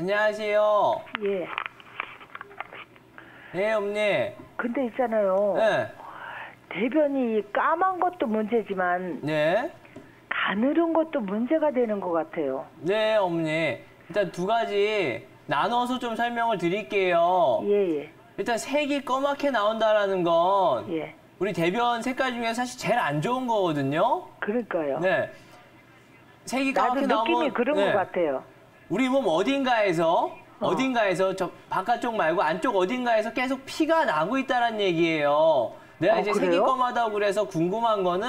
안녕하세요. 예. 네, 어머니. 근데 있잖아요. 네. 대변이 까만 것도 문제지만 네. 가늘은 것도 문제가 되는 것 같아요. 네, 어머니. 일단 두 가지 나눠서 좀 설명을 드릴게요. 예. 일단 색이 검맣게 나온다라는 건 예. 우리 대변 색깔 중에 사실 제일 안 좋은 거거든요. 그러니까요. 네. 색이 나도 까맣게 느낌이 나오면 그런 것 같아요. 우리 몸 어딘가에서 저 바깥쪽 말고 안쪽 어딘가에서 계속 피가 나고 있다는 얘기예요. 내가 이제 색이 그래요? 검하다고 그래서 궁금한 거는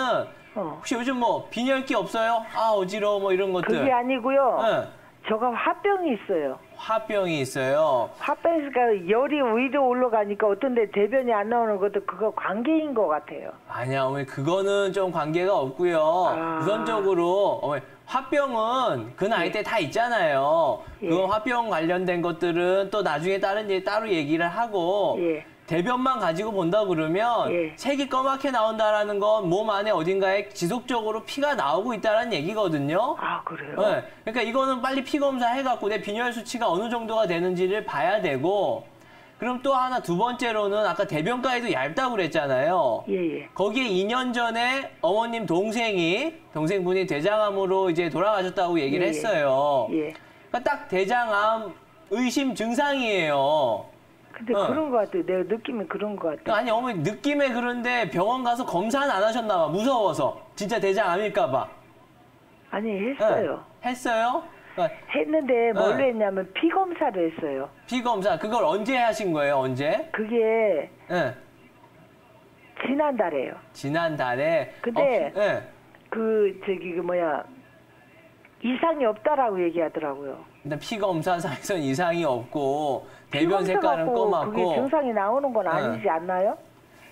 혹시 요즘 뭐 빈혈기 없어요? 아 어지러워 뭐 이런 것들. 그게 아니고요. 네. 저가 화병이 있어요. 화병이 있어요. 화병이니까 열이 위로 올라가니까 어떤데 대변이 안 나오는 것도 그거 관계인 것 같아요. 아니야 어머니 그거는 좀 관계가 없고요. 우선적으로 어머니 화병은 그 나이 때 다 있잖아요. 예. 그 화병 관련된 것들은 또 나중에 따로 얘기를 하고 예. 대변만 가지고 본다 그러면 예. 색이 검맣게 나온다라는 건 몸 안에 어딘가에 지속적으로 피가 나오고 있다는 얘기거든요. 아, 그래요? 네. 그러니까 이거는 빨리 피 검사 해갖고 내 빈혈 수치가 어느 정도가 되는지를 봐야 되고 그럼 또 하나 두 번째로는 아까 대변가에도 얇다고 그랬잖아요. 예. 거기에 2년 전에 어머님 동생분이 대장암으로 이제 돌아가셨다고 얘기를 했어요. 예. 그러니까 딱 대장암 의심 증상이에요. 근데 그런 것 같아요. 내가 느낌이 그런 것 같아요. 아니 어머니 느낌에 그런데 병원 가서 검사는 안 하셨나 봐. 무서워서. 진짜 대장암일까 봐. 아니, 했어요. 네. 했어요? 그러니까 했는데 뭘로 했냐면 피 검사를 했어요. 피 검사 그걸 언제 하신 거예요? 언제? 그게 네. 지난달에요. 지난달에. 근데 네. 이상이 없다라고 얘기하더라고요. 일단 피 검사상에선 이상이 없고 대변 피 검사 색깔은 갖고 검맣고. 그게 증상이 나오는 건 아니지 않나요?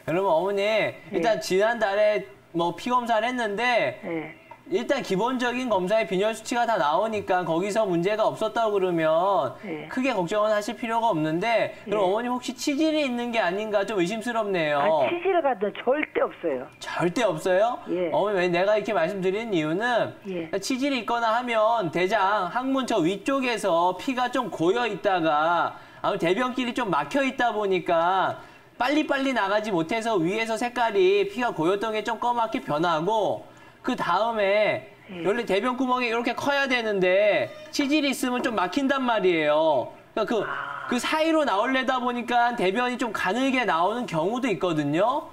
그러면 어머니 일단 지난달에 뭐 피 검사를 했는데 네. 일단 기본적인 검사에 빈혈 수치가 다 나오니까 거기서 문제가 없었다고 그러면 크게 걱정은 하실 필요가 없는데 그럼 어머님 혹시 치질이 있는 게 아닌가 좀 의심스럽네요. 아, 치질 같은 절대 없어요. 절대 없어요? 예. 어머니 왜 내가 이렇게 말씀드리는 이유는 치질이 있거나 하면 대장 항문 저 위쪽에서 피가 좀 고여 있다가 대변길이 좀 막혀 있다 보니까 빨리빨리 나가지 못해서 위에서 색깔이 피가 고였던 게 좀 검맣게 변하고 그 다음에 원래 대변 구멍이 이렇게 커야 되는데 치질이 있으면 좀 막힌단 말이에요. 그러니까 그 사이로 나오려다 보니까 대변이 좀 가늘게 나오는 경우도 있거든요.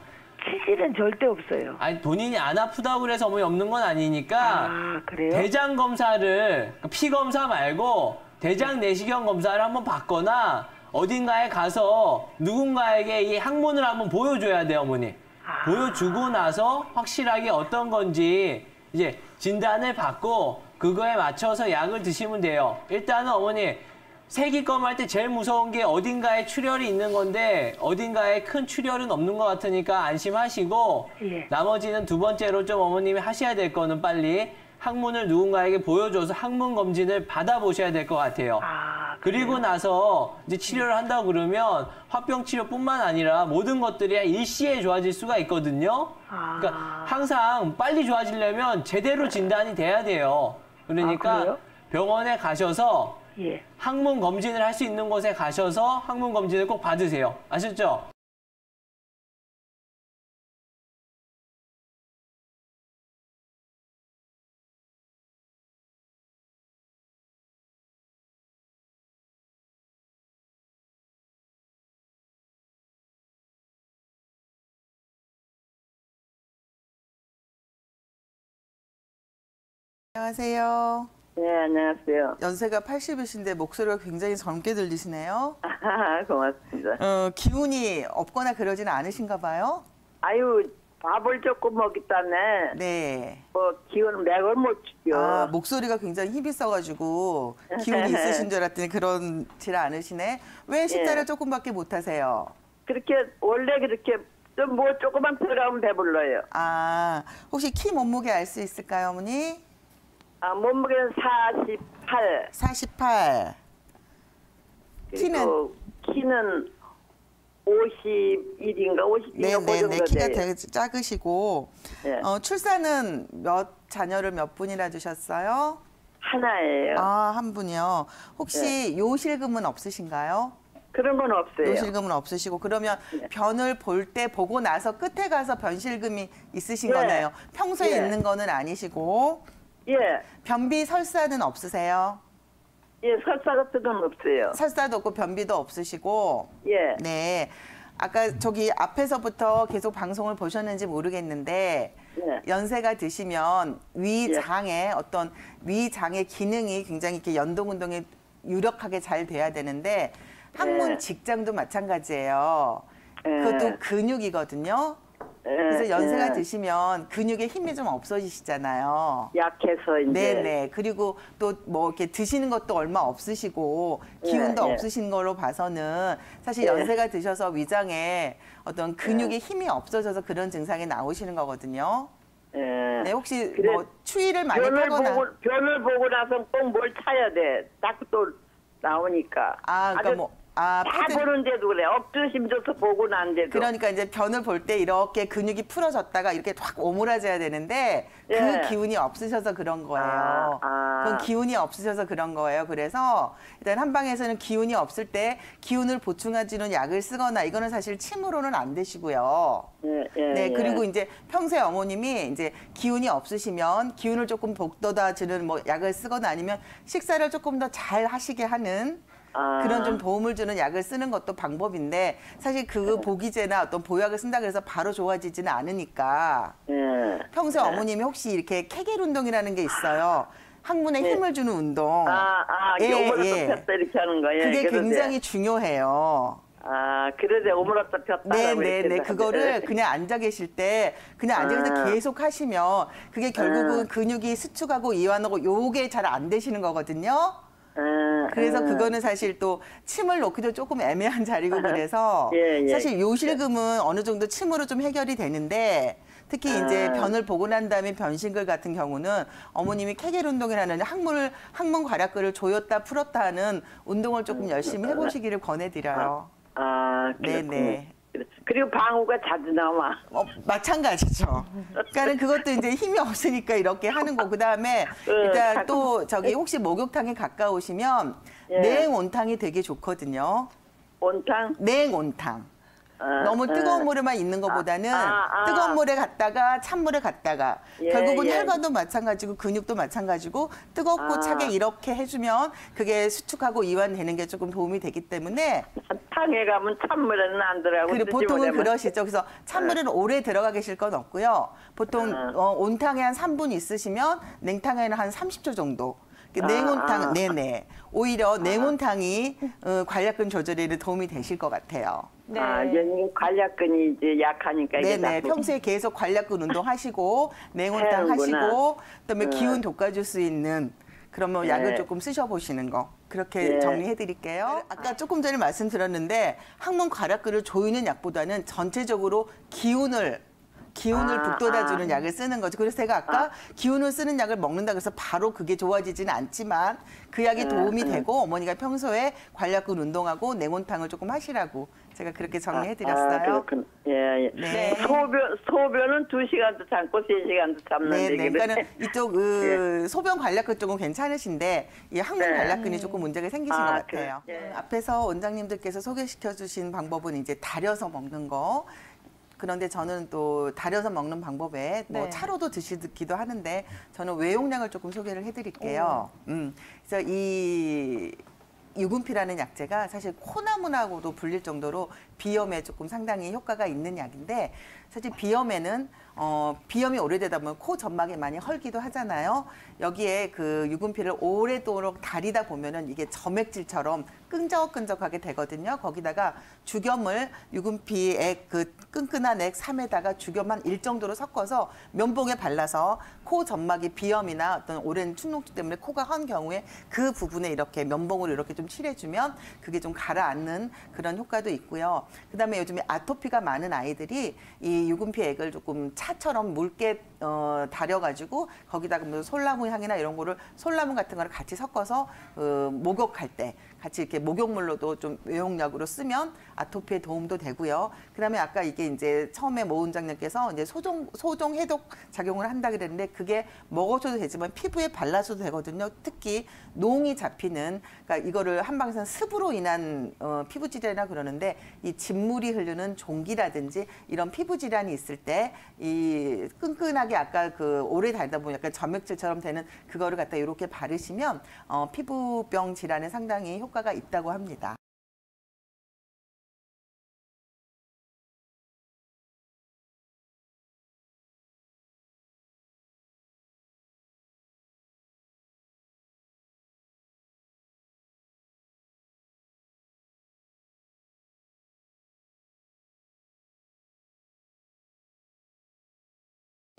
치질은 절대 없어요. 아니 본인이 안 아프다고 그래서 어머니 없는 건 아니니까 아, 그래요? 대장 검사를 피 검사 말고 대장 내시경 검사를 한번 받거나 어딘가에 가서 누군가에게 이 항문을 한번 보여줘야 돼요, 어머니. 보여주고 나서 확실하게 어떤 건지 이제 진단을 받고 그거에 맞춰서 약을 드시면 돼요. 일단은 어머니 색이 검할 때 제일 무서운 게 어딘가에 출혈이 있는 건데 어딘가에 큰 출혈은 없는 것 같으니까 안심하시고 나머지는 두 번째로 좀 어머님이 하셔야 될 거는 빨리 항문을 누군가에게 보여줘서 항문 검진을 받아보셔야 될 것 같아요. 그리고 나서 이제 치료를 한다고 그러면 화병 치료뿐만 아니라 모든 것들이 일시에 좋아질 수가 있거든요. 그러니까 항상 빨리 좋아지려면 제대로 진단이 돼야 돼요. 그러니까 병원에 가셔서 항문 검진을 할 수 있는 곳에 가셔서 항문 검진을 꼭 받으세요. 아셨죠? 안녕하세요. 네, 안녕하세요. 연세가 80이신데 목소리가 굉장히 젊게 들리시네요. 고맙습니다. 기운이 없거나 그러지는 않으신가 봐요? 아유, 밥을 조금 먹기 때문에 네. 기운을 맥을 못 추죠. 목소리가 굉장히 힘이 있어가지고 기운이 있으신 줄 알았더니 그런지 않으시네. 왜 식사를 조금밖에 못 하세요? 원래 그렇게 좀 조금만 들어가면 배불러요. 혹시 키 몸무게 알 수 있을까요, 어머니? 몸무게는 48. 48. 키는 51인가 52인가 네네네. 키가 되게 작으시고 출산은 몇 자녀를 몇 분이나 두셨어요? 하나예요. 아, 한 분이요. 혹시 요실금은 없으신가요? 그런 건 없어요. 요실금은 없으시고 그러면 변을 볼 때 보고 나서 끝에 가서 변실금이 있으신 예. 거네요. 평소에 예. 있는 거는 아니시고 예, 변비 설사는 없으세요? 예, 설사 같은 건 없어요. 설사도 없고 변비도 없으시고 예, 네. 아까 저기 앞에서부터 계속 방송을 보셨는지 모르겠는데 예. 연세가 드시면 위장의 어떤 위장의 기능이 굉장히 이렇게 연동 운동에 유력하게 잘 돼야 되는데 항문 예. 직장도 마찬가지예요. 예. 그것도 근육이거든요. 예, 그래서 연세가 예. 드시면 근육에 힘이 좀 없어지시잖아요. 약해서 이제. 네네. 그리고 또 뭐 이렇게 드시는 것도 얼마 없으시고 기운도 예, 예. 없으신 걸로 봐서는 사실 예. 연세가 드셔서 위장에 어떤 근육에 힘이 없어져서 그런 증상이 나오시는 거거든요. 예. 네, 혹시 그래, 뭐 추위를 많이 변을 타거나 변을 보고 나서 꼭 뭘 차야 돼. 딱 또 나오니까. 아, 그러니까 뭐 아, 다 보는데도 그래. 엎드심조차 보고 난데도. 그러니까 이제 변을 볼 때 이렇게 근육이 풀어졌다가 이렇게 확 오므라져야 되는데 그 예. 기운이 없으셔서 그런 거예요. 아. 그건 기운이 없으셔서 그런 거예요. 그래서 일단 한방에서는 기운이 없을 때 기운을 보충해주는 약을 쓰거나 이거는 사실 침으로는 안 되시고요. 예, 예, 네, 예. 그리고 이제 평소에 어머님이 이제 기운이 없으시면 기운을 조금 북돋아주는 뭐 약을 쓰거나 아니면 식사를 조금 더 잘 하시게 하는 아. 그런 좀 도움을 주는 약을 쓰는 것도 방법인데 사실 그 보기제나 어떤 보약을 쓴다 그래서 바로 좋아지지는 않으니까 예. 평소에 어머님이 혹시 이렇게 케겔 운동이라는 게 있어요. 항문에 힘을 주는 운동. 오므라져 폈다 이렇게 하는 거. 예, 그게 그러대. 굉장히 중요해요. 아, 그러대. 오므라져 폈다. 네네네. 그거를 그냥 앉아 계실 때 그냥 앉아 계셔서 계속 하시면 그게 결국은 근육이 수축하고 이완하고 요게 잘 안 되시는 거거든요. 그래서 그거는 사실 또 침을 놓기도 조금 애매한 자리고 그래서 예, 예. 사실 요실금은 어느 정도 침으로 좀 해결이 되는데 특히 이제 변을 보고 난 다음에 변신글 같은 경우는 어머님이 케겔 운동이라는 항문 괄약근을 조였다 풀었다 하는 운동을 조금 열심히 해보시기를 권해드려요. 아, 그렇군요. 네네. 그리고 방우가 자주 나와. 마찬가지죠. 그러니까는 그것도 이제 힘이 없으니까 이렇게 하는 거. 그다음에 일단 또 저기 혹시 목욕탕에 가까우시면 예. 냉온탕이 되게 좋거든요. 온탕? 냉온탕. 너무 뜨거운 물에만 있는 것보다는 뜨거운 물에 갔다가 찬물에 갔다가 예, 결국은 예. 혈관도 마찬가지고 근육도 마찬가지고 뜨겁고 차게 이렇게 해주면 그게 수축하고 이완되는 게 조금 도움이 되기 때문에 탕에 가면 찬물에는 안 들어가고. 그리고 보통은 찌찌물에만. 그러시죠. 그래서 찬물에는 오래 들어가 계실 건 없고요. 보통 온탕에 한 3분 있으시면 냉탕에는 한 30초 정도. 냉온탕, 네네. 오히려 냉온탕이 관략근 조절에는 도움이 되실 것 같아요. 네. 아, 이제 관략근이 이제 약하니까 이게 네네. 자꾸. 평소에 계속 관략근 운동하시고 냉온탕 해야는구나. 하시고 그다음에 기운 돋궈줄 수 있는 그러면 네. 약을 조금 쓰셔보시는 거 그렇게 네. 정리해드릴게요. 아까 조금 전에 말씀드렸는데 항문 괄약근을 조이는 약보다는 전체적으로 기운을 북돋아주는 약을 쓰는 거죠. 그래서 제가 아까 기운을 쓰는 약을 먹는다 그래서 바로 그게 좋아지지는 않지만 그 약이 도움이 되고 어머니가 평소에 관략근 운동하고 냉온탕을 조금 하시라고 제가 그렇게 정리해드렸어요. 그렇군. 예, 예. 네. 소변은 2시간도 참고 3시간도 참는데. 네, 그러니까는 이쪽 소변 관략근 쪽은 괜찮으신데 이 항문 네. 관략근이 조금 문제가 생기신 것 같아요. 그래. 예. 앞에서 원장님들께서 소개시켜 주신 방법은 이제 달여서 먹는 거. 그런데 저는 또 달여서 먹는 방법에 뭐 네. 차로도 드시기도 하는데 저는 외용량을 조금 소개를 해드릴게요. 그래서 이 유분피라는 약재가 사실 코나물하고도 불릴 정도로 비염에 조금 상당히 효과가 있는 약인데 사실 비염에는 비염이 오래되다 보면 코 점막이 많이 헐기도 하잖아요. 여기에 그 유분피를 오래도록 다리다 보면은 이게 점액질처럼 끈적끈적하게 되거든요. 거기다가 죽염을 유분피의 그 끈끈한 액 3에다가 죽염 한 1 정도로 섞어서 면봉에 발라서 코 점막이 비염이나 어떤 오랜 축농증 때문에 코가 헌 경우에 그 부분에 이렇게 면봉으로 이렇게 좀 칠해주면 그게 좀 가라앉는 그런 효과도 있고요. 그다음에 요즘에 아토피가 많은 아이들이 이 유분피 액을 조금 차처럼 묽게 달여가지고 거기다가 뭐 솔나무 향이나 이런 거를 솔나무 같은 거를 같이 섞어서 목욕할 때 같이 이렇게 목욕물로도 좀 외용약으로 쓰면 아토피에 도움도 되고요. 그다음에 아까 이게 이제 처음에 모 원장님께서 이제 소종 해독 작용을 한다 그랬는데 그게 먹어줘도 되지만 피부에 발라줘도 되거든요. 특히 농이 잡히는 그러니까 이거를 한방에서는 습으로 인한 피부 질환이라 그러는데 이 진물이 흐르는 종기라든지 이런 피부 질환이 있을 때 이 끈끈하게 아까 그 오래 달다 보면 약간 점액질처럼 되는 그거를 갖다 이렇게 바르시면 피부병 질환에 상당히 효과가 있다고 합니다.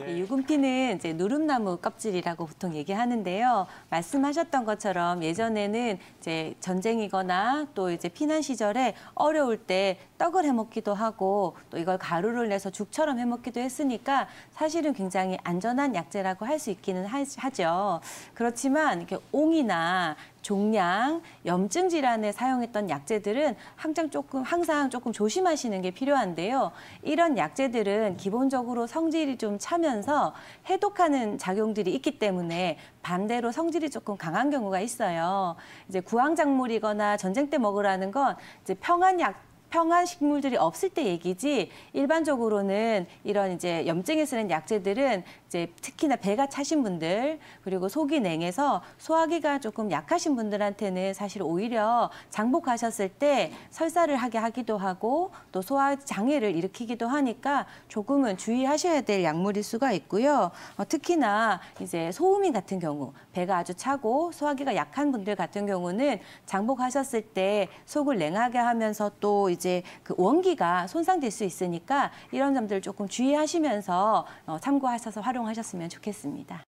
유금피는 이제 누름나무 껍질이라고 보통 얘기하는데요. 말씀하셨던 것처럼 예전에는 이제 전쟁이거나 또 이제 피난 시절에 어려울 때 떡을 해 먹기도 하고 또 이걸 가루를 내서 죽처럼 해 먹기도 했으니까 사실은 굉장히 안전한 약재라고 할 수 있기는 하죠. 그렇지만 이렇게 옹이나 종양, 염증 질환에 사용했던 약재들은 항상 조금 조심하시는 게 필요한데요. 이런 약재들은 기본적으로 성질이 좀 차면서 해독하는 작용들이 있기 때문에 반대로 성질이 조금 강한 경우가 있어요. 이제 구황작물이거나 전쟁 때 먹으라는 건 이제 평한 식물들이 없을 때 얘기지 일반적으로는 이런 이제 염증에 쓰는 약재들은 이제 특히나 배가 차신 분들 그리고 속이 냉해서 소화기가 조금 약하신 분들한테는 사실 오히려 장복하셨을 때 설사를 하게 하기도 하고 또 소화 장애를 일으키기도 하니까 조금은 주의하셔야 될 약물일 수가 있고요. 특히나 이제 소음인 같은 경우 배가 아주 차고 소화기가 약한 분들 같은 경우는 장복하셨을 때 속을 냉하게 하면서 또 이제 그 원기가 손상될 수 있으니까 이런 점들 조금 주의하시면서 참고하셔서 활용하셨으면 좋겠습니다.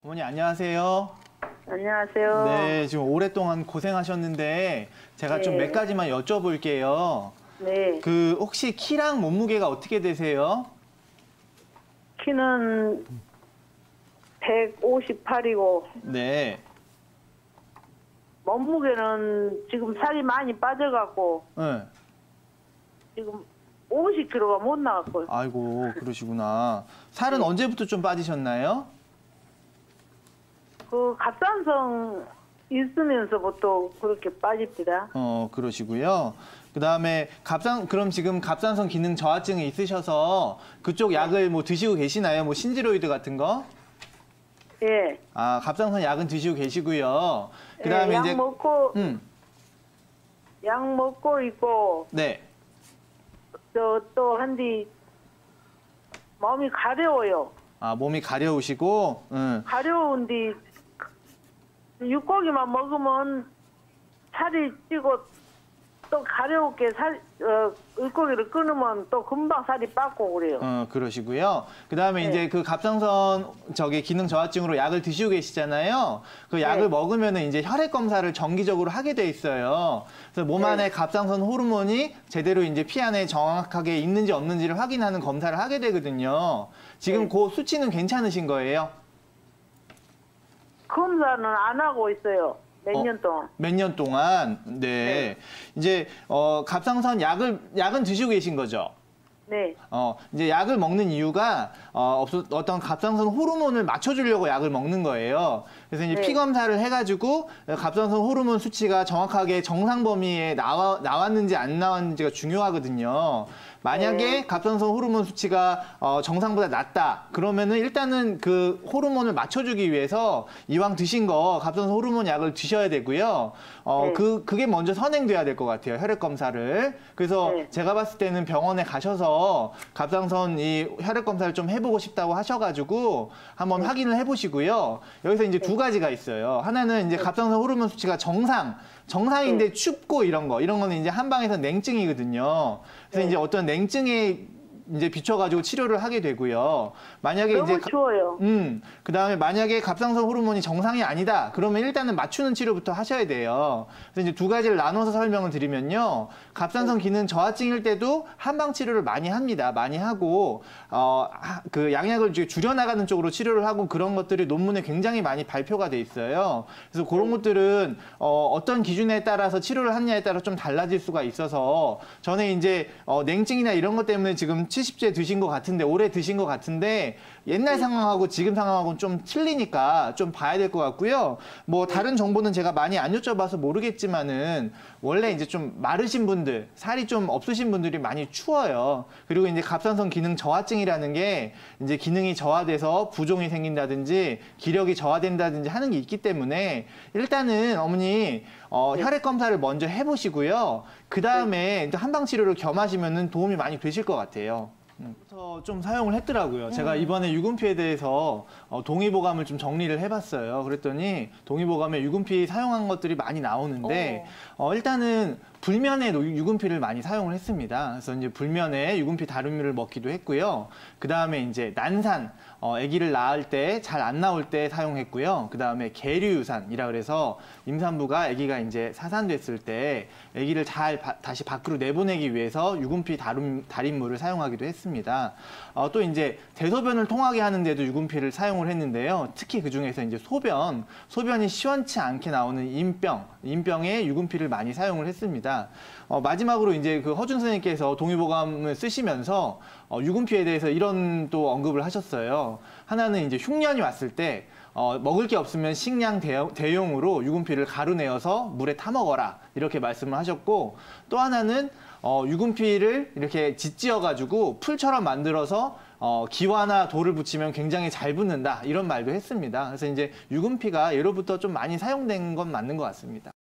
어머니 안녕하세요. 안녕하세요. 네, 지금 오랫동안 고생하셨는데 제가 좀 몇 가지만 여쭤볼게요. 네. 그 혹시 키랑 몸무게가 어떻게 되세요? 키는 158이고 네. 몸무게는 지금 살이 많이 빠져갖고 네. 지금 50kg가 못 나갔고요. 아이고 그러시구나. 살은 언제부터 좀 빠지셨나요? 그 갑상선 있으면서부터 그렇게 빠집니다. 그러시고요. 그다음에 그럼 지금 갑상선 기능 저하증이 있으셔서 그쪽 약을 뭐 드시고 계시나요? 뭐 신지로이드 같은 거? 예. 아, 갑상선 약은 드시고 계시고요. 그다음에 약 이제 약 먹고 있고 네. 또 한디 몸이 가려워요. 아, 몸이 가려우시고 가려운디 육고기만 먹으면 살이 찌고 또 가려우게 육고기를 끊으면 또 금방 살이 빠고 그래요. 그러시고요. 그다음에 이제 그 갑상선 기능 저하증으로 약을 드시고 계시잖아요. 그 약을 먹으면은 이제 혈액 검사를 정기적으로 하게 돼 있어요. 그래서 몸 안에 갑상선 호르몬이 제대로 이제 피 안에 정확하게 있는지 없는지를 확인하는 검사를 하게 되거든요. 지금 그 수치는 괜찮으신 거예요? 검사는 안 하고 있어요. 몇 년 동안. 몇 년 동안. 네. 이제 갑상선 약은 드시고 계신 거죠? 네. 이제 약을 먹는 이유가 어떤 갑상선 호르몬을 맞춰주려고 약을 먹는 거예요. 그래서 이제 피 검사를 해가지고 갑상선 호르몬 수치가 정확하게 정상 범위에 나왔는지 안 나왔는지가 중요하거든요. 만약에 갑상선 호르몬 수치가 정상보다 낮다 그러면은 일단은 그 호르몬을 맞춰주기 위해서 이왕 드신 거 갑상선 호르몬 약을 드셔야 되고요. 그게 먼저 선행돼야 될 것 같아요. 혈액 검사를. 그래서 제가 봤을 때는 병원에 가셔서 갑상선 이 혈액 검사를 좀 해보고 싶다고 하셔가지고 한번 확인을 해보시고요. 여기서 이제 두 가지가 있어요. 하나는 이제 갑상선 호르몬 수치가 정상인데 춥고 이런 거는 이제 한방에서 냉증이거든요. 그래서 이제 어떤 냉증의 이제 비춰가지고 치료를 하게 되고요. 만약에 너무 이제 추워요. 그다음에 만약에 갑상선 호르몬이 정상이 아니다. 그러면 일단은 맞추는 치료부터 하셔야 돼요. 그래서 이제 두 가지를 나눠서 설명을 드리면요. 갑상선 기능 저하증일 때도 한방 치료를 많이 합니다. 많이 하고 그 양약을 줄여나가는 쪽으로 치료를 하고 그런 것들이 논문에 굉장히 많이 발표가 돼 있어요. 그래서 그런 것들은 어떤 기준에 따라서 치료를 하느냐에 따라 좀 달라질 수가 있어서 전에 이제 냉증이나 이런 것 때문에 지금 70째 드신 것 같은데 오래 드신 것 같은데 옛날 상황하고 지금 상황하고는 좀 틀리니까 좀 봐야 될 것 같고요. 뭐 다른 정보는 제가 많이 안 여쭤봐서 모르겠지만은 원래 이제 좀 마르신 분들, 살이 좀 없으신 분들이 많이 추워요. 그리고 이제 갑상선 기능 저하증이라는 게 이제 기능이 저하돼서 부종이 생긴다든지 기력이 저하된다든지 하는 게 있기 때문에 일단은 어머니 혈액 검사를 먼저 해보시고요. 그 다음에 한방 치료를 겸하시면은 도움이 많이 되실 것 같아요. 부터 좀 사용을 했더라고요. 제가 이번에 유분피에 대해서 동의보감을 좀 정리를 해봤어요. 그랬더니 동의보감에 유분피 사용한 것들이 많이 나오는데 일단은 불면에 유분피를 많이 사용을 했습니다. 그래서 이제 불면에 유분피 다루미를 먹기도 했고요. 그 다음에 이제 난산, 아기를 낳을 때 잘 안 나올 때 사용했고요. 그 다음에 계류유산이라 그래서 임산부가 아기가 이제 사산됐을 때 아기를 잘 다시 밖으로 내보내기 위해서 유분피 달인물을 사용하기도 했습니다. 또 이제 대소변을 통하게 하는데도 유분피를 사용을 했는데요. 특히 그 중에서 이제 소변이 시원치 않게 나오는 임병에 유분피를 많이 사용을 했습니다. 마지막으로 이제 그 허준 선생님께서 동의보감을 쓰시면서 유분피에 대해서 이런 또 언급을 하셨어요. 하나는 이제 흉년이 왔을 때 먹을 게 없으면 식량 대용으로 유분피를 가루 내어서 물에 타 먹어라 이렇게 말씀을 하셨고 또 하나는 유분피를 이렇게 짓지어 가지고 풀처럼 만들어서 기와나 돌을 붙이면 굉장히 잘 붙는다 이런 말도 했습니다. 그래서 이제 유분피가 예로부터 좀 많이 사용된 건 맞는 것 같습니다.